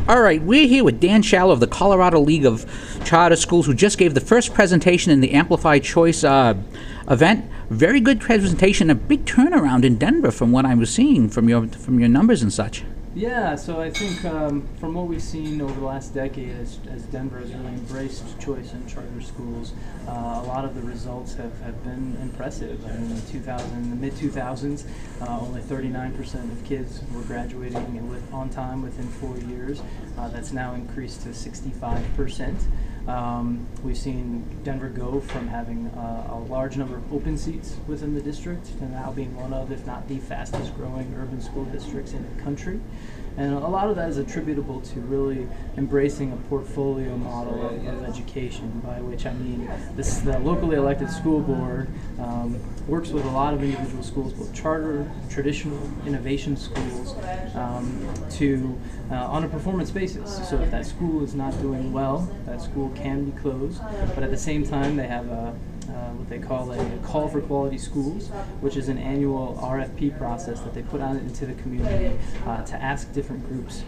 All right, we're here with Dan Schaller of the Colorado League of Charter Schools, who just gave the first presentation in the Amplify Choice event. Very good presentation, a big turnaround in Denver from what I was seeing from your numbers and such. Yeah, so I think from what we've seen over the last decade, as Denver has really embraced choice in charter schools, a lot of the results have been impressive. I mean, in the mid-2000s, only 39% of kids were graduating on time within 4 years. That's now increased to 65%. We've seen Denver go from having a large number of open seats within the district to now being one of, if not the fastest growing urban school districts in the country. And a lot of that is attributable to really embracing a portfolio model of education, by which I mean the locally elected school board works with a lot of individual schools, both charter, traditional, innovation schools, on a performance basis. So if that school is not doing well, that school can be closed, but at the same time they have what they call a call for quality schools, which is an annual RFP process that they put out into the community to ask different groups,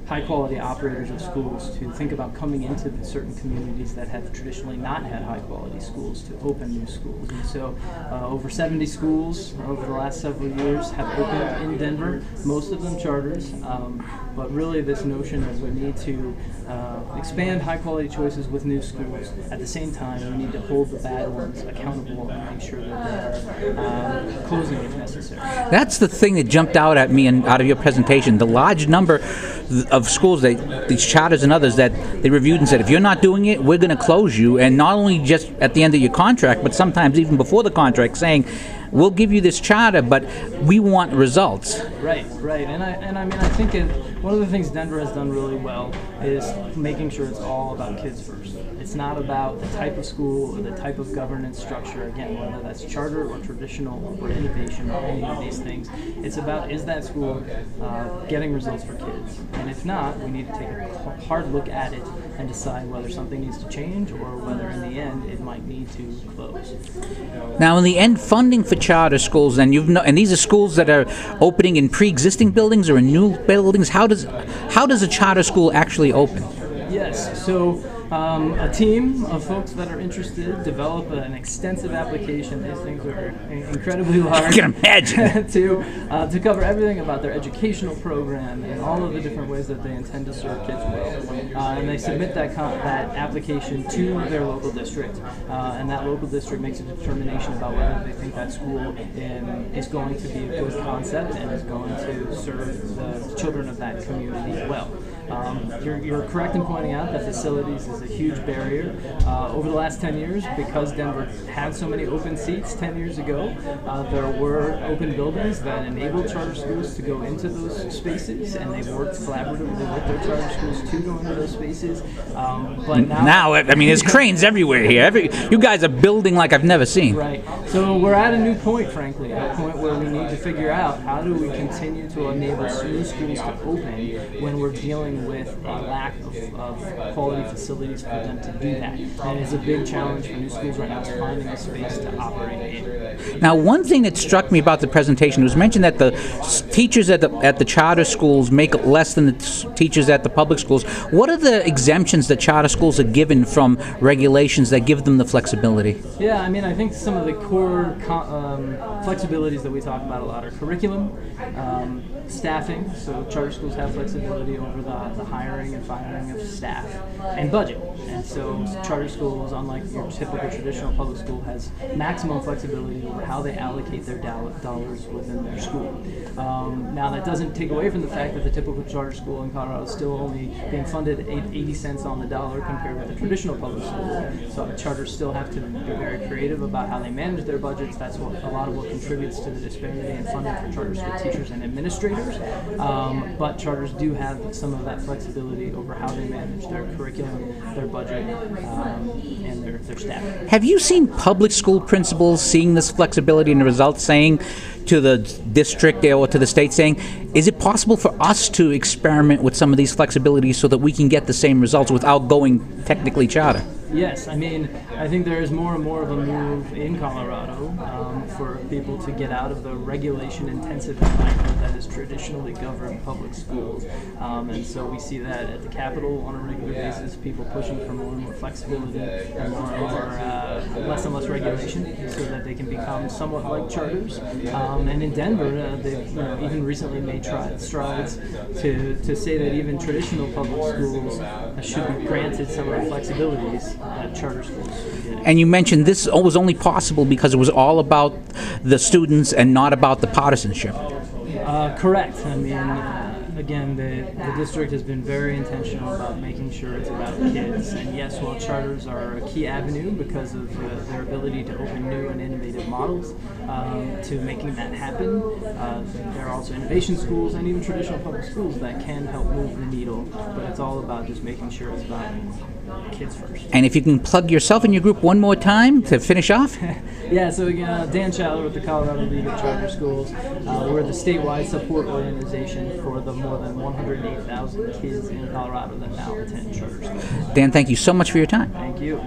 high quality operators of schools, to think about coming into certain communities that have traditionally not had high quality schools to open new schools. And so over 70 schools over the last several years have opened in Denver, most of them charters, but really this notion is we need to expand high quality choices with new schools. At the same time, we need to hold the bad ones accountable and make sure that they are closing if necessary. That's the thing that jumped out at me and out of your presentation, the large number of schools, these charters and others, that they reviewed and said, if you're not doing it, we're going to close you. And not only just at the end of your contract, but sometimes even before the contract, saying, we'll give you this charter, but we want results. Right. And I mean, I think one of the things Denver has done really well is making sure it's all about kids first. It's not about the type of school or the type of governance structure, again, whether that's charter or traditional or innovation or any of these things. It's about, is that school getting results for kids? And if not, we need to take a hard look at it and decide whether something needs to change or whether in the end it might need to close. Now, in the end, funding for charter schools, and and these are schools that are opening in pre-existing buildings or in new buildings. How does a charter school actually open? Yes, so a team of folks that are interested develop an extensive application. These things are incredibly large. I can imagine. to cover everything about their educational program and all of the different ways that they intend to serve kids well. And they submit that application to their local district, and that local district makes a determination about whether they think that school is going to be a good concept and is going to serve the children of that community well. You're correct in pointing out that facilities is a huge barrier. Over the last 10 years, because Denver had so many open seats 10 years ago, there were open buildings that enabled charter schools to go into those spaces, and they worked collaboratively with their charter schools to go into those spaces. But now, I mean, there's cranes everywhere here. You guys are building like I've never seen. Right. So we're at a new point, frankly, a point where we need to figure out how do we continue to enable new schools to open when we're dealing with a lack of quality facilities for them to do that. And it's a big challenge for new schools right now, is finding a space to operate in. Now, one thing that struck me about the presentation was mentioned that the teachers at the charter schools make less than the teachers at the public schools. What are the exemptions that charter schools are given from regulations that give them the flexibility? Yeah, I mean, I think some of the core flexibilities that we talk about a lot are curriculum, staffing. So charter schools have flexibility over the hiring and firing of staff, and budget. And so charter schools, unlike your typical traditional public school, has maximum flexibility over how they allocate their dollars within their school. Now, that doesn't take away from the fact that the typical charter school in Colorado is still only being funded 80 cents on the dollar compared with the traditional public school. So charters still have to be very creative about how they manage their budgets. That's a lot of what contributes to the disparity in funding for charter school teachers and administrators. But charters do have some of that flexibility over how they manage their curriculum, their budget, and their staff. Have you seen public school principals seeing this flexibility and the results, saying to the district or to the state, saying, is it possible for us to experiment with some of these flexibilities so that we can get the same results without going technically charter? Yes, I mean, I think there is more and more of a move in Colorado for people to get out of the regulation-intensive environment that has traditionally governed public schools. And so we see that at the Capitol on a regular basis, people pushing for more and more flexibility and less and less regulation so that they can become somewhat like charters. And in Denver, they've even recently made strides to say that even traditional public schools should be granted some of the flexibilities that charter schools get. And you mentioned this was only possible because it was all about the students and not about the partisanship. Correct. I mean, again, the district has been very intentional about making sure it's about kids. And yes, while charters are a key avenue because of their ability to open new and innovative models to making that happen, there are also innovation schools and even traditional public schools that can help move the needle. But it's all about just making sure it's about kids first. And if you can plug yourself and your group one more time to finish off. Yeah, so again, Dan Schaller with the Colorado League of Charter Schools. We're the statewide support organization for the more than 108,000 kids in Colorado that now attend charter schools. Dan, thank you so much for your time. Thank you.